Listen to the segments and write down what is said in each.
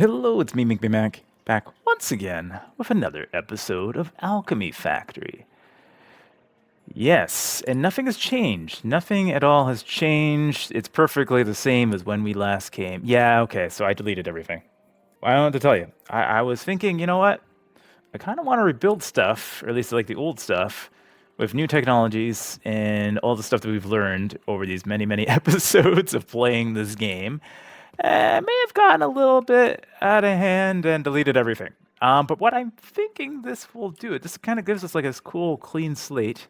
Hello, it's me, Mac, back once again with another episode of Alchemy Factory. Yes, and nothing has changed. Nothing at all has changed. It's perfectly the same as when we last came. Yeah, okay, so I deleted everything. I don't know what to tell you. I was thinking, you know what? I kind of want to rebuild stuff, or at least like the old stuff, with new technologies and all the stuff that we've learned over these many, many episodes of playing this game. May have gotten a little bit out of hand and deleted everything. But what I'm thinking this will do, this kind of gives us like this cool clean slate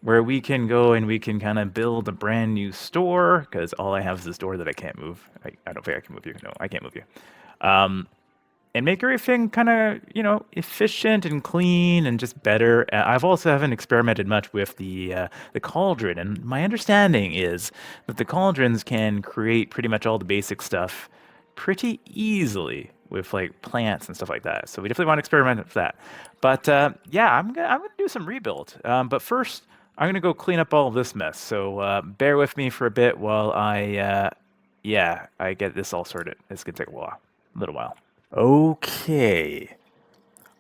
where we can go and we can kind of build a brand new store because all I have is this door that I can't move. I don't think I can move you. No, I can't move you. Um, and make everything kind of efficient and clean and just better. I've also haven't experimented much with the cauldron, and my understanding is that the cauldrons can create pretty much all the basic stuff pretty easily with like plants and stuff like that. So we definitely want to experiment with that. But yeah, I'm gonna do some rebuild. But first, I'm gonna go clean up all of this mess. So bear with me for a bit while I get this all sorted. It's gonna take a little while. Okay.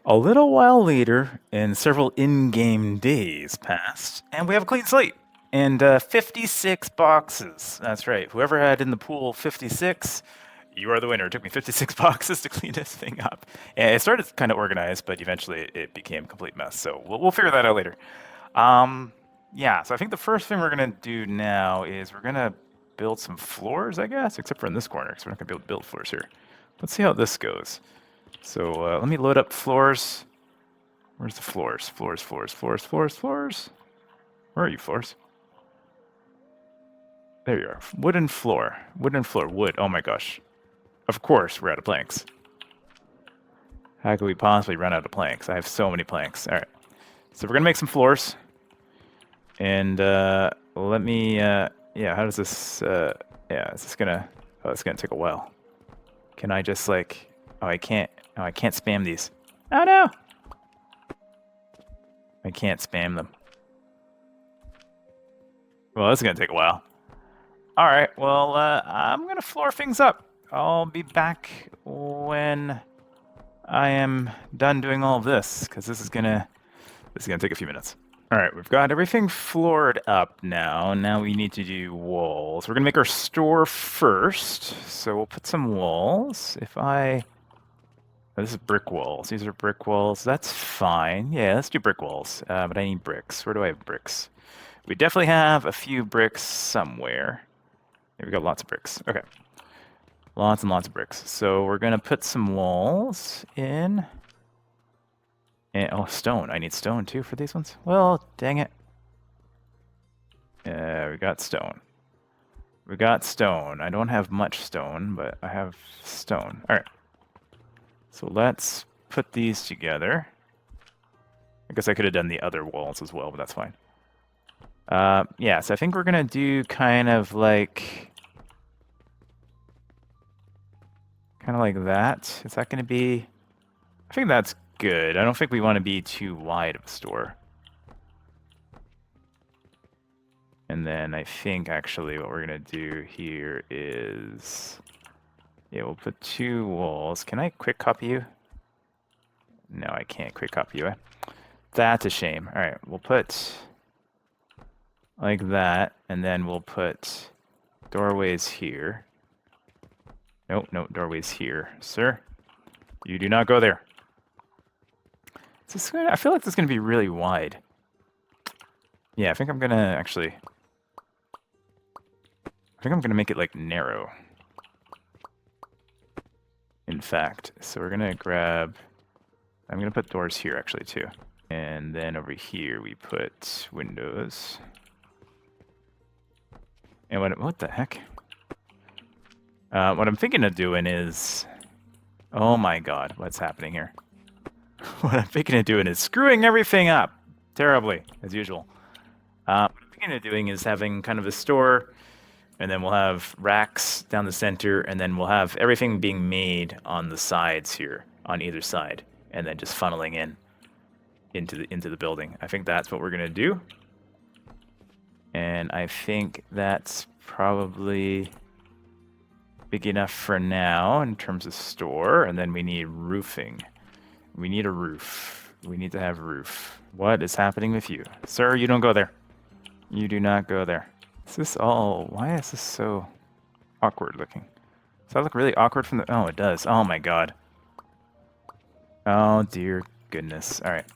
A little while later, and several in-game days passed, and we have a clean slate. And 56 boxes. That's right. Whoever had in the pool 56, you are the winner. It took me 56 boxes to clean this thing up. And it started kind of organized, but eventually it became a complete mess. So we'll figure that out later. Yeah, so I think the first thing we're going to do now is we're going to build some floors, I guess, except for in this corner, because we're not going to be able to build floors here. Let's see how this goes. So let me load up floors. Where's the floors? Floors. Where are you, floors? There you are. Wooden floor. Wood. Oh my gosh. Of course, we're out of planks. How could we possibly run out of planks? I have so many planks. All right. So we're going to make some floors. And let me, yeah, how does this, yeah, is this going to, oh, it's going to take a while. Can I just like, oh, I can't spam these. Oh no! I can't spam them. Well, this is going to take a while. All right, well, I'm going to floor things up. I'll be back when I am done doing all of this, because this is gonna take a few minutes. All right, we've got everything floored up now. Now we need to do walls. We're gonna make our store first, so we'll put some walls. Oh, this is brick walls. These are brick walls. That's fine. Yeah, let's do brick walls. But I need bricks. Where do I have bricks? We definitely have a few bricks somewhere. Yeah, we got lots of bricks. Okay. Lots and lots of bricks. So we're gonna put some walls in. And, oh, stone. I need stone too for these ones. Well, dang it. We got stone. We got stone. I don't have much stone, but I have stone. All right. So let's put these together. I guess I could have done the other walls as well, but that's fine. Yeah, so I think we're gonna do kind of like that. Is that gonna be? I think that's good. I don't think we want to be too wide of a store. And then I think actually what we're gonna do here is, yeah, we'll put 2 walls. Can I quick copy you? No, I can't quick copy you. That's a shame. All right, we'll put like that, and then we'll put doorways here. Nope, no doorways here, sir. You do not go there. I feel like this is gonna be really wide. Yeah, I think I'm gonna make it like narrow. In fact, so we're gonna I'm gonna put doors here actually too. And then over here we put windows. And what the heck? What I'm thinking of doing is, oh my god, what's happening here? What I'm thinking of doing is screwing everything up terribly, as usual. What I'm thinking of doing is having kind of a store, and then we'll have racks down the center, and then we'll have everything being made on the sides here, on either side, and then just funneling into the building. I think that's what we're gonna do. And I think that's probably big enough for now in terms of store, and then we need roofing. We need a roof. We need to have a roof. What is happening with you? Sir, you don't go there. You do not go there. Is this all... Why is this so awkward looking? Does that look really awkward from the... Oh, it does. Oh my god. Oh dear goodness. Alright.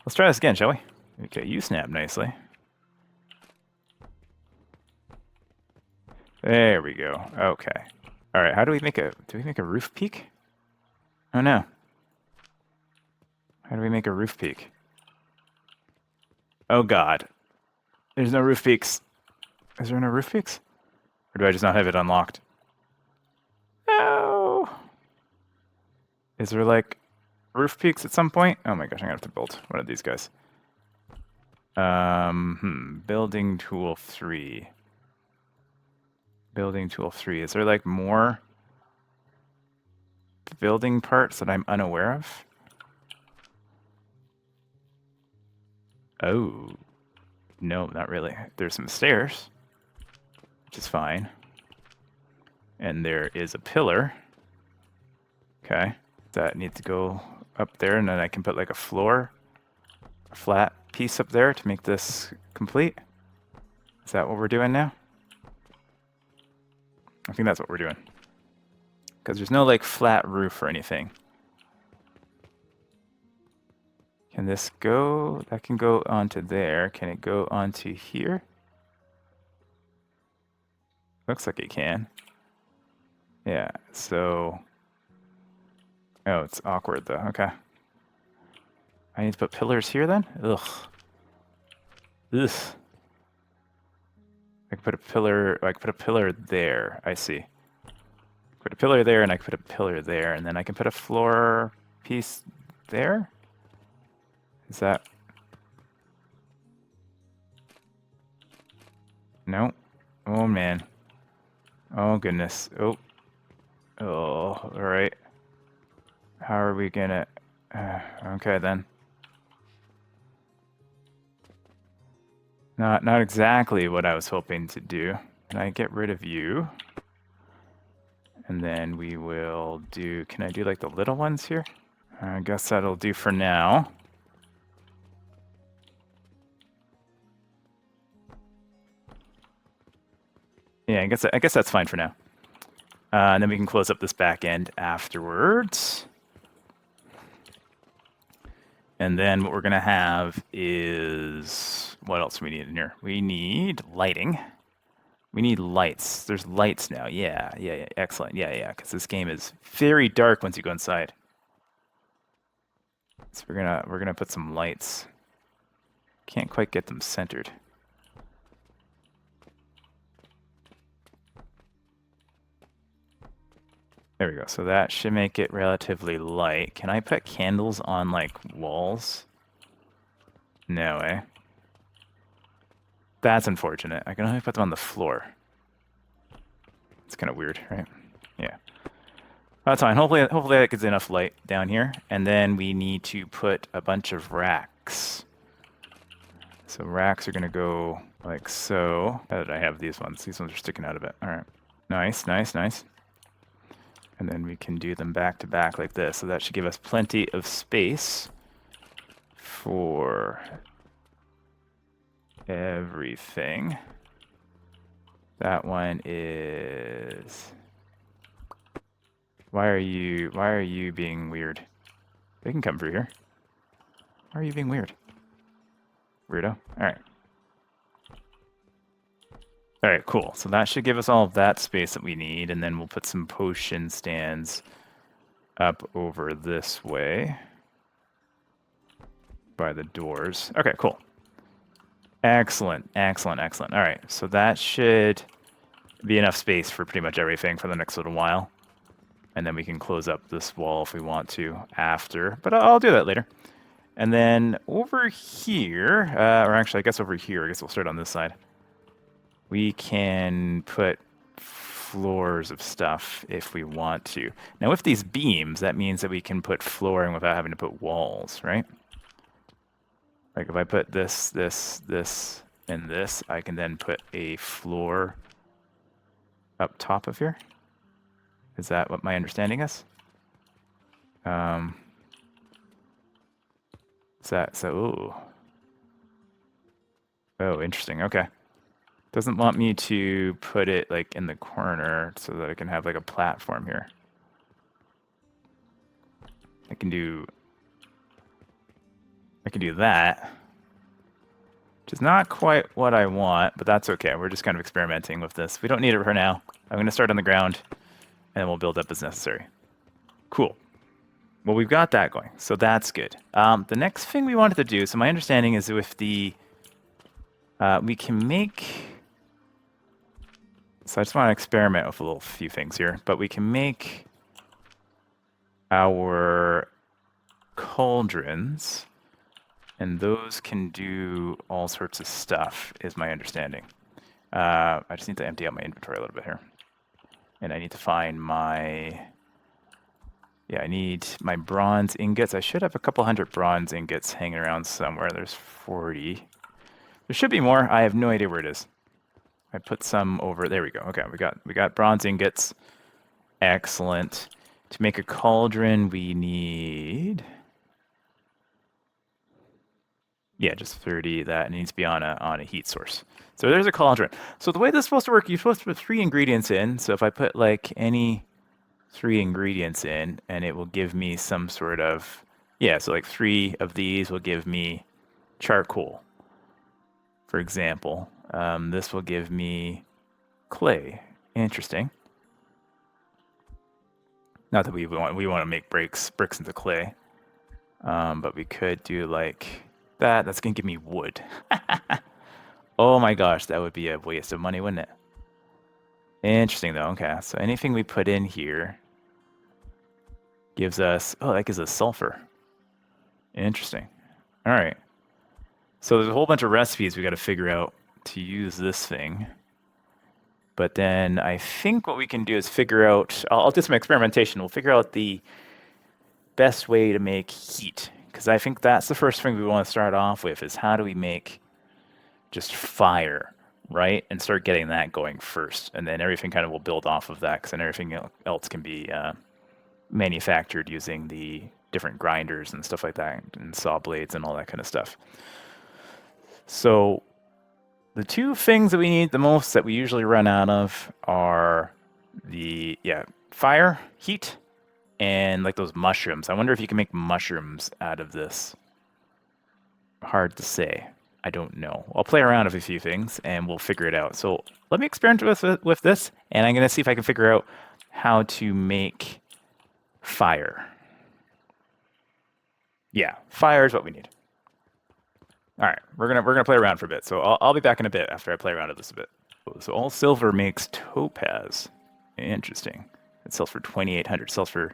Let's try this again, shall we? Okay, you snap nicely. There we go. Okay. Alright, how do we make a... Do we make a roof peak? Oh no. How do we make a roof peak? Oh god. There's no roof peaks. Is there no roof peaks? Or do I just not have it unlocked? No! Is there like roof peaks at some point? Oh my gosh, I'm gonna have to build one of these guys. Building tool 3. Building tool 3. Is there like more building parts that I'm unaware of? Oh. No, not really. There's some stairs, which is fine. And there is a pillar. Okay. That needs to go up there, and then I can put like a floor, a flat piece up there to make this complete. Is that what we're doing now? I think that's what we're doing. Because there's no like flat roof or anything. Can this go? That can go onto there. Can it go onto here? Looks like it can. Yeah, so... Oh, it's awkward though. Okay. I need to put pillars here then? Ugh. Ugh. I can put a pillar... I can put a pillar there. I see. Put a pillar there, and I can put a pillar there, and then I can put a floor piece there? Is that... No. Oh, man. Oh, goodness. Oh. Oh, alright. How are we gonna... okay, then. Not exactly what I was hoping to do. Can I get rid of you? And then we will do... Can I do, like, the little ones here? I guess that'll do for now. Yeah, I guess that's fine for now. And then we can close up this back end afterwards. And then what we're going to have is... What else do we need in here? We need lighting. We need lights. There's lights now. Yeah. Excellent. Yeah. Because this game is very dark once you go inside. So we're gonna put some lights. Can't quite get them centered. There we go. So that should make it relatively light. Can I put candles on, like, walls? No, eh? That's unfortunate. I can only put them on the floor. It's kind of weird, right? Yeah. That's fine. Hopefully that gets enough light down here. And then we need to put a bunch of racks. So racks are going to go like so. How did I have these ones? These ones are sticking out a bit. All right. Nice. And then we can do them back to back like this. So that should give us plenty of space for everything. That one is... Why are you being weird? They can come through here. Why are you being weird? Weirdo. Alright. Alright, cool. So that should give us all of that space that we need, and then we'll put some potion stands up over this way by the doors. Okay, cool. Excellent. Alright, so that should be enough space for pretty much everything for the next little while. And then we can close up this wall if we want to after, but I'll do that later. And then over here, or actually I guess over here, I guess we'll start on this side. We can put floors of stuff if we want to. Now with these beams, that means that we can put flooring without having to put walls, right? Like if I put this, and this, I can then put a floor up top of here. Is that what my understanding is? Um, is that so? Ooh. Oh, interesting. Okay. Doesn't want me to put it like in the corner so that I can have like a platform here. I can do that, which is not quite what I want, but that's okay. We're just kind of experimenting with this. We don't need it for now. I'm going to start on the ground, and we'll build up as necessary. Cool. Well, we've got that going, so that's good. The next thing we wanted to do, so my understanding is with the, we can make, so I just want to experiment with a little few things here, but we can make our cauldrons, and those can do all sorts of stuff, is my understanding. I just need to empty out my inventory a little bit here. And I need to find my, yeah, I need my bronze ingots. I should have a couple hundred bronze ingots hanging around somewhere. There's 40. There should be more. I have no idea where it is. I put some over, there we go. Okay, we got bronze ingots. Excellent. To make a cauldron, we need, yeah, just 30. That needs to be on a heat source. So there's a cauldron. So the way this is supposed to work, you're supposed to put 3 ingredients in. So if I put like any 3 ingredients in, and it will give me some sort of, yeah, so like 3 of these will give me charcoal, for example. This will give me clay. Interesting. Not that we want to make bricks into clay, but we could do like that. That's gonna give me wood. Oh my gosh, that would be a waste of money, wouldn't it? Interesting though. Okay, so anything we put in here gives us, oh, that gives us sulfur. Interesting. All right. So there's a whole bunch of recipes we got to figure out to use this thing. But then I think what we can do is figure out, I'll do some experimentation. We'll figure out the best way to make heat. Because I think that's the first thing we want to start off with, is how do we make just fire, right? And start getting that going first. And then everything kind of will build off of that, because then everything else can be manufactured using the different grinders and stuff like that, and saw blades and all that kind of stuff. So the 2 things that we need the most that we usually run out of are the, yeah, fire, heat, and like those mushrooms. I wonder if you can make mushrooms out of this. Hard to say. I don't know. I'll play around with a few things and we'll figure it out. So let me experiment with this, and I'm going to see if I can figure out how to make fire. Yeah, fire is what we need. All right, we're gonna play around for a bit. So I'll be back in a bit after I play around with this a bit. So all silver makes topaz. Interesting. It sells for 2,800. Sells for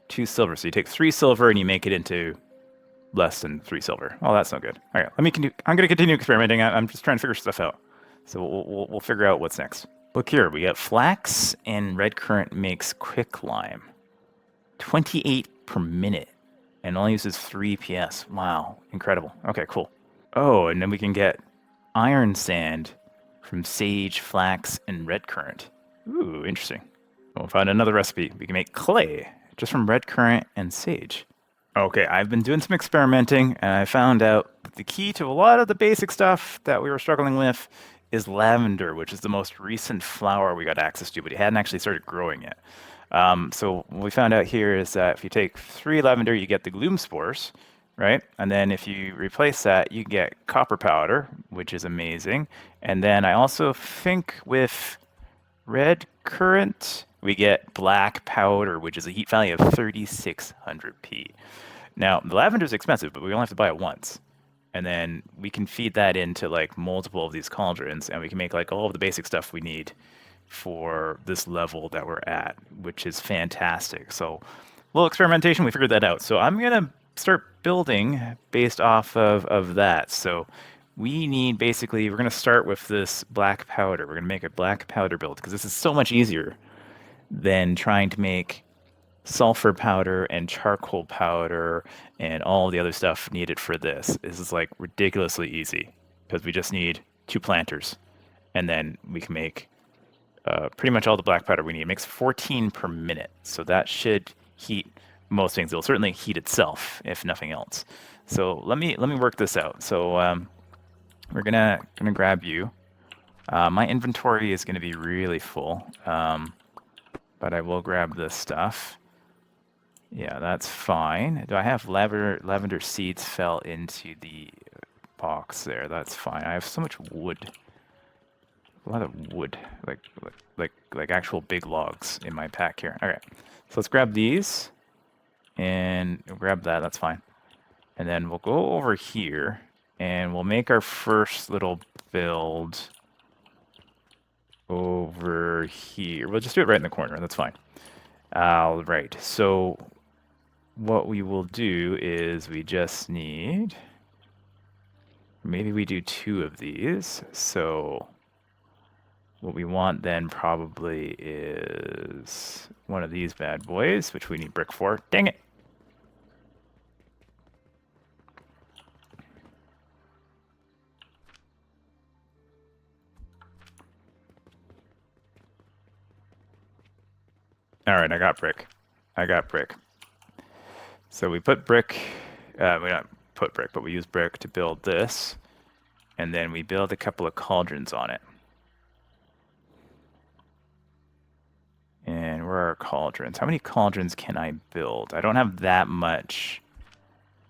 2 silver. So you take 3 silver and you make it into less than 3 silver. Oh, that's not good. All right, I'm gonna continue experimenting. I'm just trying to figure stuff out. So we'll figure out what's next. Look here, we got flax and red currant makes quicklime. 28 per minute, and only uses 3 PS. Wow, incredible. Okay, cool. Oh, and then we can get iron sand from sage, flax, and red currant. Ooh, interesting. We'll find another recipe. We can make clay just from red currant and sage. Okay, I've been doing some experimenting, and I found out that the key to a lot of the basic stuff that we were struggling with is lavender, which is the most recent flower we got access to, but he hadn't actually started growing yet. So what we found out here is that if you take 3 lavender, you get the gloom spores, right? And then if you replace that, you get copper powder, which is amazing. And then I also think with red currant, we get black powder, which is a heat value of 3,600p. Now, the lavender is expensive, but we only have to buy it once. And then we can feed that into like multiple of these cauldrons, and we can make like all of the basic stuff we need for this level that we're at, which is fantastic. So, a little experimentation, we figured that out. So I'm gonna start building based off of that. So we need basically, we're gonna start with this black powder. We're gonna make a black powder build because this is so much easier than trying to make sulfur powder and charcoal powder and all the other stuff needed for this. This is like ridiculously easy because we just need 2 planters, and then we can make pretty much all the black powder we need. It makes 14 per minute, so that should heat most things. It'll certainly heat itself, if nothing else. So let me work this out. So we're gonna grab you. My inventory is gonna be really full, but I will grab this stuff. Yeah, that's fine. Do I have lavender seeds fell into the box there? That's fine. I have so much wood. A lot of wood, like actual big logs in my pack here. All right, so let's grab these and we'll grab that. That's fine. And then we'll go over here and we'll make our first little build over here. We'll just do it right in the corner. That's fine. All right. So what we will do is we just need, maybe we do 2 of these. So what we want then probably is one of these bad boys, which we need brick for. Dang it! All right, I got brick. So we put brick, we not put brick, but we use brick to build this. And then we build a couple of cauldrons on it. And where are cauldrons? How many cauldrons can I build? I don't have that much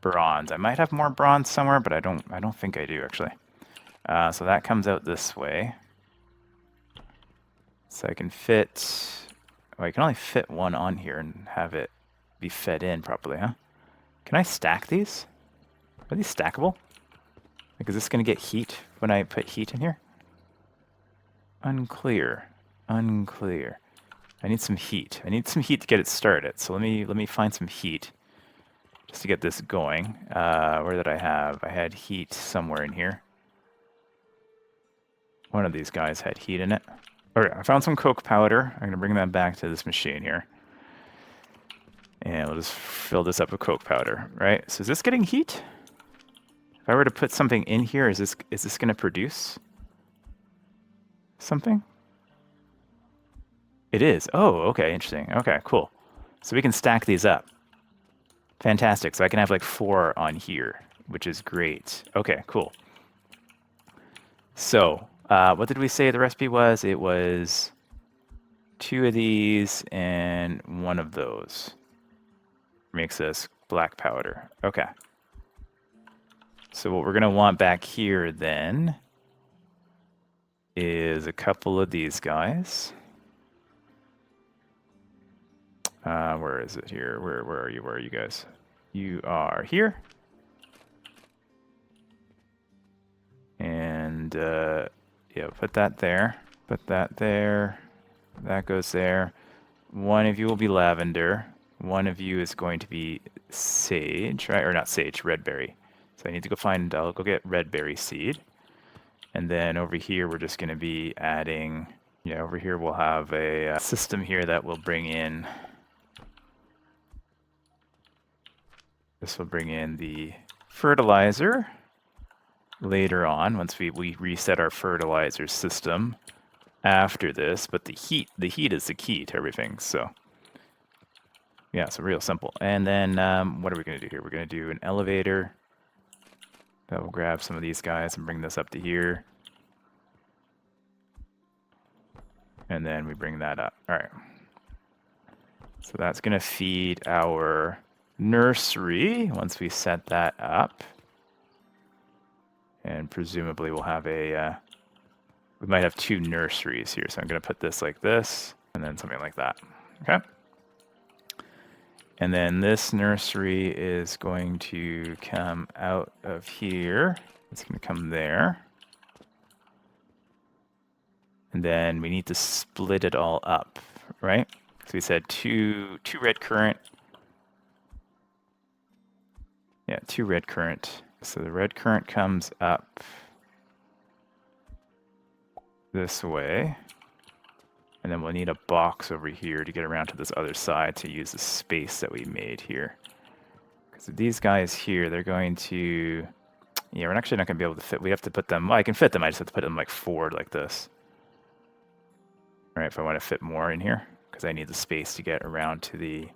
bronze. I might have more bronze somewhere, but I don't think I do actually. So that comes out this way. So I can fit, oh, I can only fit one on here and have it be fed in properly, huh? Can I stack these? Are these stackable? Like, is this gonna get heat when I put heat in here? Unclear. I need some heat. I need some heat to get it started. So let me find some heat just to get this going. Where did I have? I had heat somewhere in here. One of these guys had heat in it. Okay, I found some coke powder. I'm gonna bring that back to this machine here. And we'll just fill this up with coke powder, right? So is this getting heat? If I were to put something in here, is this gonna produce something? It is. Oh, okay, interesting. Okay, cool. So we can stack these up. Fantastic. So I can have like 4 on here, which is great. Okay, cool. So, what did we say the recipe was? It was 2 of these and 1 of those. Makes us black powder. Okay. So what we're going to want back here then is a couple of these guys. Where is it here? Where are you? Where are you guys? You are here. And yeah, put that there. Put that there. That goes there. One of you will be lavender. One of you is going to be sage, right? Or not sage, red berry. So I need to go find, I'll go get red berry seed. And then over here, we're just going to be adding, yeah, over here we'll have a system here that will bring in, this will bring in the fertilizer later on, once we reset our fertilizer system after this. But the heat is the key to everything, so. Yeah, so real simple. And then what are we going to do here? We're going to do an elevator. That will grab some of these guys and bring this up to here. And then we bring that up. All right. So that's going to feed our nursery once we set that up. And presumably we'll have a, we might have 2 nurseries here. So I'm going to put this like this and then something like that. Okay. And then this nursery is going to come out of here. It's going to come there. And then we need to split it all up, right? So we said two red current. Yeah, 2 red current. So the red current comes up this way. And then we'll need a box over here to get around to this other side to use the space that we made here. Because these guys here, they're going to, yeah, we're actually not going to be able to fit. We have to put them, well, I can fit them. I just have to put them like forward like this. All right, if I want to fit more in here, because I need the space to get around to the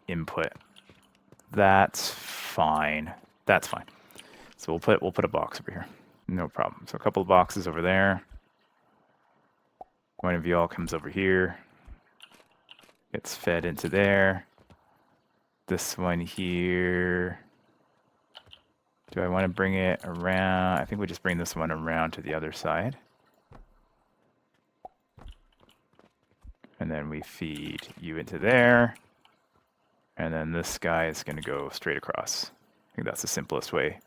input. That's fine. That's fine. So we'll put a box over here. No problem. So a couple of boxes over there. One of you all comes over here. Gets fed into there. This one here. Do I want to bring it around? I think we just bring this one around to the other side. And then we feed you into there. And then this guy is going to go straight across. I think that's the simplest way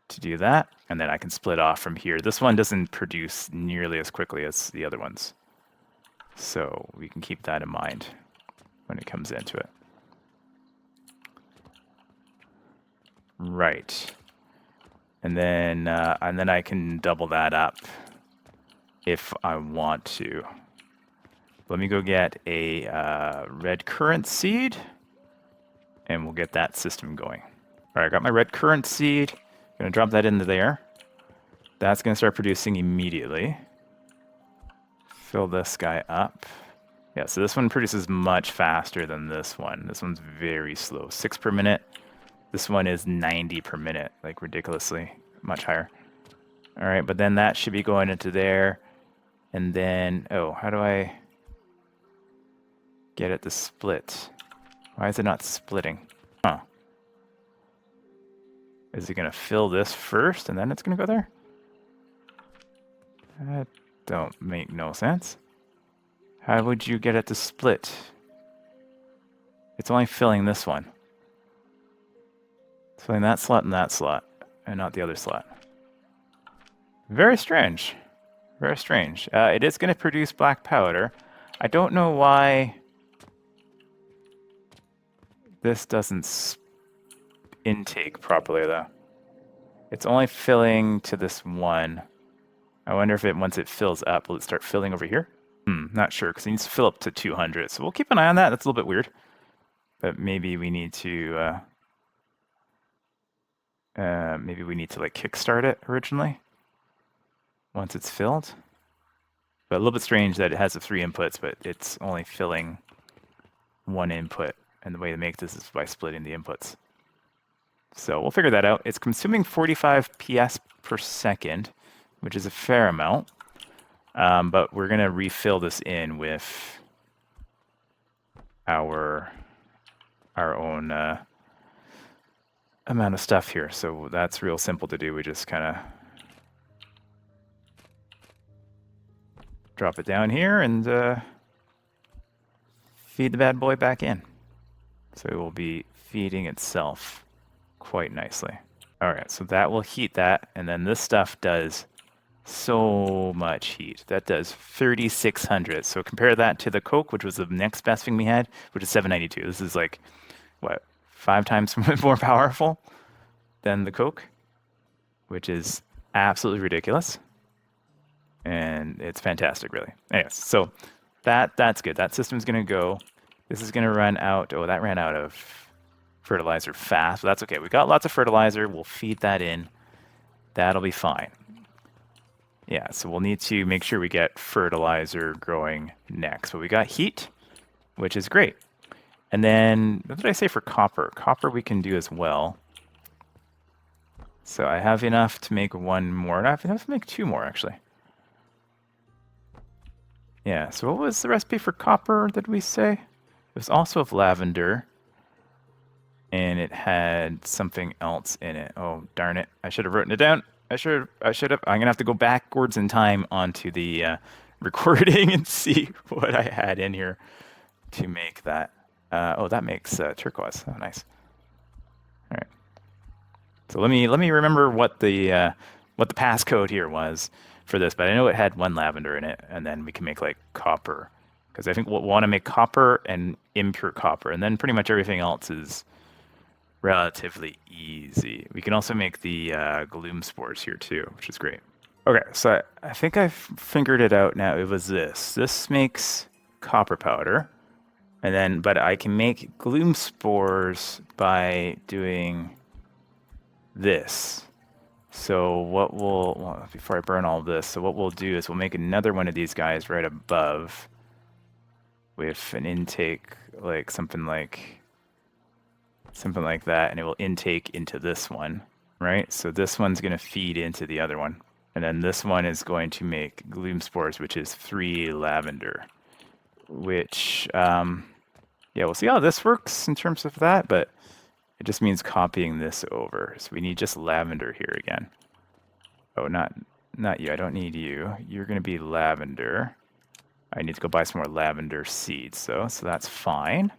to do that. And then I can split off from here. This one doesn't produce nearly as quickly as the other ones. So we can keep that in mind when it comes into it. Right. And then I can double that up if I want to. Let me go get a red currant seed, and we'll get that system going. All right, I got my red currant seed. Gonna drop that into there. That's gonna start producing immediately. Fill this guy up. Yeah, so this one produces much faster than this one. This one's very slow, 6 per minute. This one is 90 per minute, like ridiculously much higher. All right, but then that should be going into there. And then, oh, how do I get it to split? Why is it not splitting? Huh. Is it gonna fill this first and then it's gonna go there? That don't make no sense. How would you get it to split? It's only filling this one. It's filling that slot and not the other slot. Very strange. Very strange. It is going to produce black powder. I don't know why this doesn't intake properly, though. It's only filling to this one. I wonder if once it fills up, will it start filling over here? Not sure, because it needs to fill up to 200. So we'll keep an eye on that. That's a little bit weird. But maybe we need to like kickstart it originally once it's filled. But a little bit strange that it has the 3 inputs, but it's only filling 1 input. And the way to make this is by splitting the inputs. So we'll figure that out. It's consuming 45 PS per second, which is a fair amount. But we're going to refill this in with our own amount of stuff here. So that's real simple to do. We just kind of drop it down here and feed the bad boy back in. So it will be feeding itself quite nicely. All right, so that will heat that. And then this stuff does so much heat. That does 3,600. So compare that to the Coke, which was the next best thing we had, which is 792. This is like, what, 5 times more powerful than the Coke, which is absolutely ridiculous. And it's fantastic, really. Anyways, so that's good. That system's going to go. This is going to run out. Oh, that ran out of fertilizer fast. But that's okay. We got lots of fertilizer. We'll feed that in. That'll be fine. Yeah, so we'll need to make sure we get fertilizer growing next. But we got heat, which is great. And then, what did I say for copper? Copper we can do as well. So I have enough to make 1 more. I have enough to make 2 more, actually. Yeah, so what was the recipe for copper, did we say? It was also of lavender. And it had something else in it. Oh, darn it. I should have written it down. I should have. I'm going to have to go backwards in time onto the recording and see what I had in here to make that. Oh, that makes turquoise. Oh, nice. All right. So let me remember what the passcode here was for this, but I know it had 1 lavender in it, and then we can make like copper, because I think we'll want to make copper and impure copper, and then pretty much everything else is relatively easy. We can also make the gloom spores here too, which is great. Okay, so I think I've figured it out now. It was this. This makes copper powder, and then but I can make gloom spores by doing this. So what we'll, well, before I burn all of this, so what we'll do is we'll make another one of these guys right above with an intake, like something like that, and it will intake into this one, right? So this one's going to feed into the other one. And then this one is going to make gloom spores, which is 3 lavender, which, yeah, we'll see how this works in terms of that, but it just means copying this over. So we need just lavender here again. Oh, not you. I don't need you. You're going to be lavender. I need to go buy some more lavender seeds, though, so that's fine.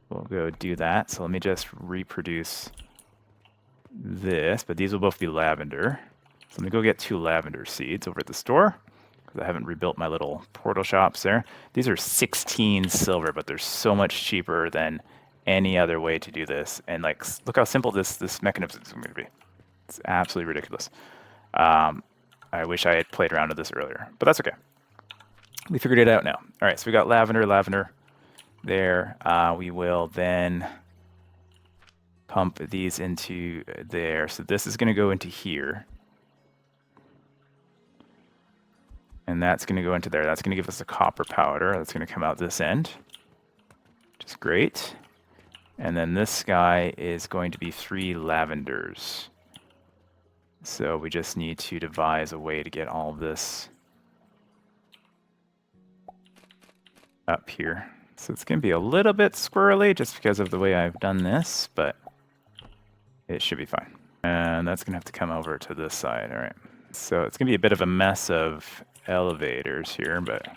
We'll go do that. So let me just reproduce this, but these will both be lavender. So let me go get 2 lavender seeds over at the store, because I haven't rebuilt my little portal shops there. These are 16 silver, but they're so much cheaper than any other way to do this. And like, look how simple this mechanism is going to be. It's absolutely ridiculous. I wish I had played around with this earlier, but that's okay. We figured it out now. All right, so we got lavender there. We will then pump these into there. So this is going to go into here. And that's going to go into there. That's going to give us a copper powder. That's going to come out this end, which is great. And then this guy is going to be 3 lavenders. So we just need to devise a way to get all of this up here. So it's going to be a little bit squirrely just because of the way I've done this, but it should be fine. And that's going to have to come over to this side. All right. So it's going to be a bit of a mess of elevators here, but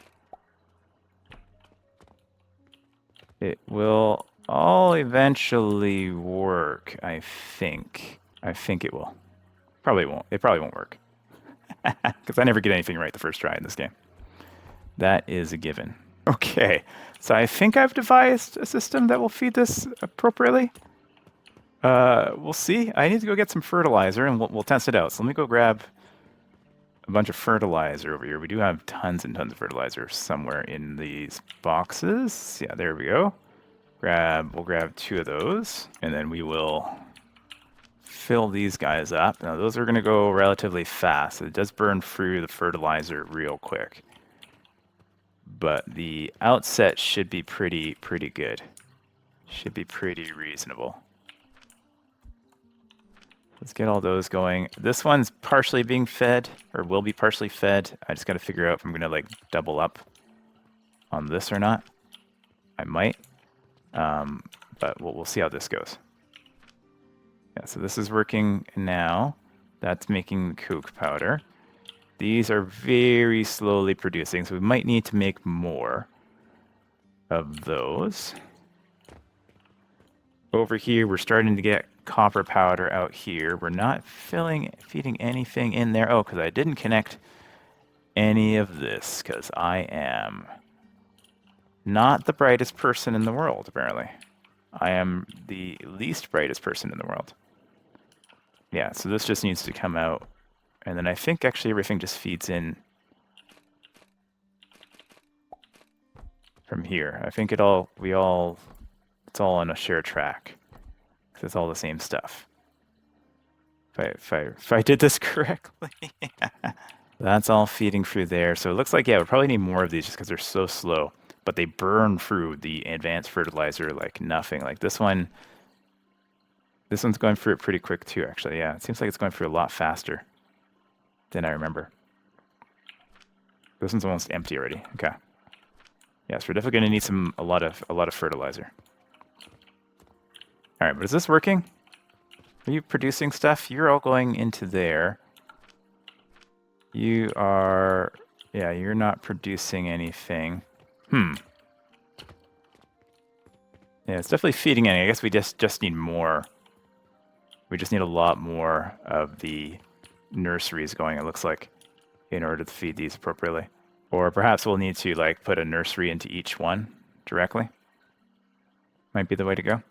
it will all eventually work, I think. I think it will. Probably won't. It probably won't work. Because I never get anything right the first try in this game. That is a given. Okay, so I think I've devised a system that will feed this appropriately. We'll see. I need to go get some fertilizer, and we'll test it out. So let me go grab a bunch of fertilizer over here. We do have tons and tons of fertilizer somewhere in these boxes. Yeah, there we go. We'll grab 2 of those, and then we will fill these guys up. Now those are going to go relatively fast. It does burn through the fertilizer real quick, but the outset should be pretty good. Should be pretty reasonable. Let's get all those going. This one's partially being fed, or will be partially fed. I just got to figure out if I'm going to like double up on this or not. I might, but we'll see how this goes. Yeah, so this is working now. That's making the coke powder. These are very slowly producing, so we might need to make more of those. Over here, we're starting to get copper powder out here. We're not feeding anything in there. Oh, because I didn't connect any of this, because I am not the brightest person in the world, apparently. I am the least brightest person in the world. Yeah, so this just needs to come out. And then I think actually everything just feeds in from here. I think it's all on a shared track. It's all the same stuff. If I did this correctly. That's all feeding through there. So it looks like, yeah, we probably need more of these just because they're so slow. But they burn through the advanced fertilizer like nothing. Like this one's going through it pretty quick too, actually. Yeah, it seems like it's going through a lot faster than I remember. This one's almost empty already. Okay. Yeah, so we're definitely going to need a lot of fertilizer. All right, but is this working? Are you producing stuff? You're all going into there. You are, yeah, you're not producing anything. Yeah, it's definitely feeding in. I guess we just need more. We just need a lot more of the nurseries going, it looks like, in order to feed these appropriately. Or perhaps we'll need to like put a nursery into each one directly. Might be the way to go.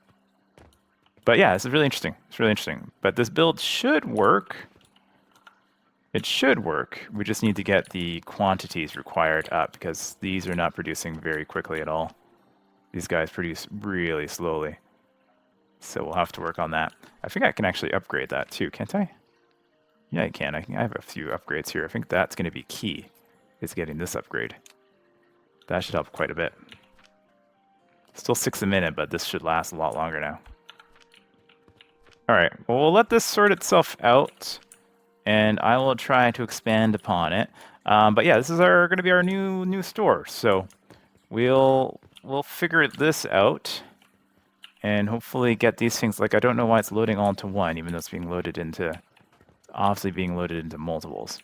But yeah, this is really interesting. It's really interesting. But this build should work. It should work. We just need to get the quantities required up because these are not producing very quickly at all. These guys produce really slowly. So we'll have to work on that. I think I can actually upgrade that too, can't I? Yeah, I can. I have a few upgrades here. I think that's going to be key, is getting this upgrade. That should help quite a bit. Still 6 a minute, but this should last a lot longer now. All right, well, we'll let this sort itself out, and I will try to expand upon it. But yeah, this is going to be our new store. So we'll figure this out, and hopefully get these things. Like, I don't know why it's loading all into one, even though it's being loaded into, obviously being loaded into multiples.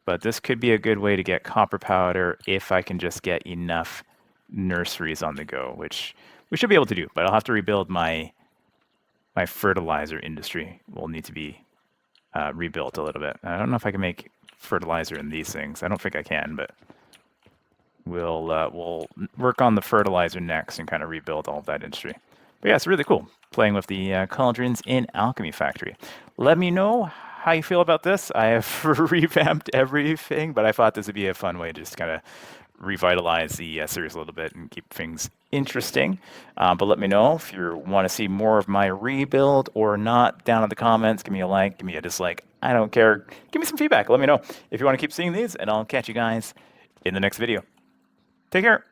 But this could be a good way to get copper powder if I can just get enough nurseries on the go, which we should be able to do. But I'll have to rebuild my fertilizer industry. Will need to be rebuilt a little bit. I don't know if I can make fertilizer in these things. I don't think I can, but we'll work on the fertilizer next and kind of rebuild all of that industry. But yeah, it's really cool playing with the cauldrons in Alchemy Factory. Let me know how you feel about this. I have revamped everything, but I thought this would be a fun way to just kind of revitalize the series a little bit and keep things interesting. But let me know if you want to see more of my rebuild or not down in the comments. Give me a like, give me a dislike. I don't care. Give me some feedback. Let me know if you want to keep seeing these, and I'll catch you guys in the next video. Take care.